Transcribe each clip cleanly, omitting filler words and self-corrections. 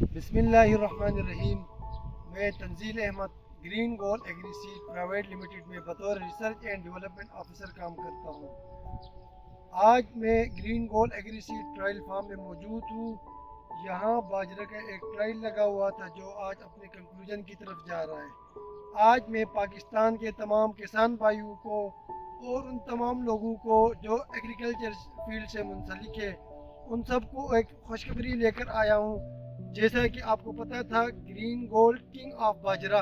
بسم اللہ الرحمن الرحیم۔ میں تنزیل احمد گرین گول ایگری سیڈ پرائیویٹ لمیٹڈ میں بطور ریسرچ اینڈ ڈیولپمنٹ آفیسر کام کرتا ہوں۔ آج میں گرین گول ایگری سیڈ ٹرائل فارم میں موجود ہوں۔ یہاں باجرہ کا ایک ٹرائل لگا ہوا تھا جو آج اپنے کنکلوژن کی طرف جا رہا ہے۔ آج میں پاکستان کے تمام کسان بھائیوں کو اور ان تمام لوگوں کو جو ایگریکلچر فیلڈ سے منسلک ہے ان سب کو ایک خوشخبری لے کر آیا ہوں۔ جیسا کہ آپ کو پتہ تھا، گرین گولڈ کنگ آف باجرہ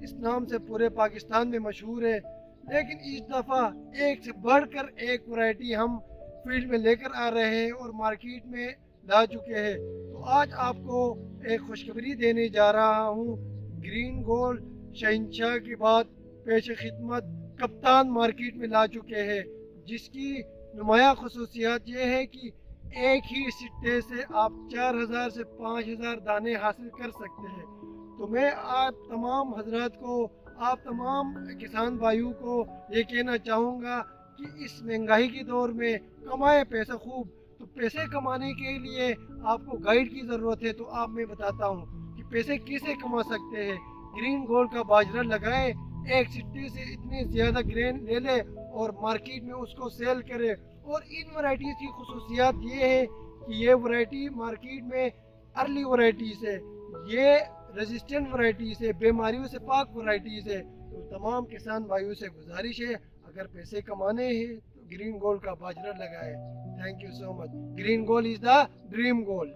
اس نام سے پورے پاکستان میں مشہور ہے، لیکن اس دفعہ ایک سے بڑھ کر ایک ورائٹی ہم فیلڈ میں لے کر آ رہے ہیں اور مارکیٹ میں لا چکے ہیں۔ تو آج آپ کو ایک خوشخبری دینے جا رہا ہوں۔ گرین گولڈ شہنشاہ کے بعد پیش خدمت کپتان مارکیٹ میں لا چکے ہیں، جس کی نمایاں خصوصیات یہ ہے کہ ایک ہی سٹے سے آپ 4000 سے 5000 دانے حاصل کر سکتے ہیں۔ تو میں آپ تمام حضرات کو، آپ تمام کسان بھائیوں کو یہ کہنا چاہوں گا کہ اس مہنگائی کے دور میں کمائے پیسہ خوب۔ تو پیسے کمانے کے لیے آپ کو گائیڈ کی ضرورت ہے، تو آپ میں بتاتا ہوں کہ پیسے کیسے کما سکتے ہیں۔ گرین گولڈ کا باجرہ لگائے، ایک سٹے سے اتنے زیادہ گرین لے لے اور مارکیٹ میں اس کو سیل کرے۔ اور ان ورائٹیز کی خصوصیات یہ ہے کہ یہ ورائٹی مارکیٹ میں ارلی ورائٹیز ہے، یہ ریزسٹنٹ ورائٹیز ہے، بیماریوں سے پاک ورائٹیز ہے۔ تو تمام کسان بھائیوں سے گزارش ہے، اگر پیسے کمانے ہیں تو گرین گولڈ کا باجرہ لگائے۔ Thank you so much. Green gold is the dream gold.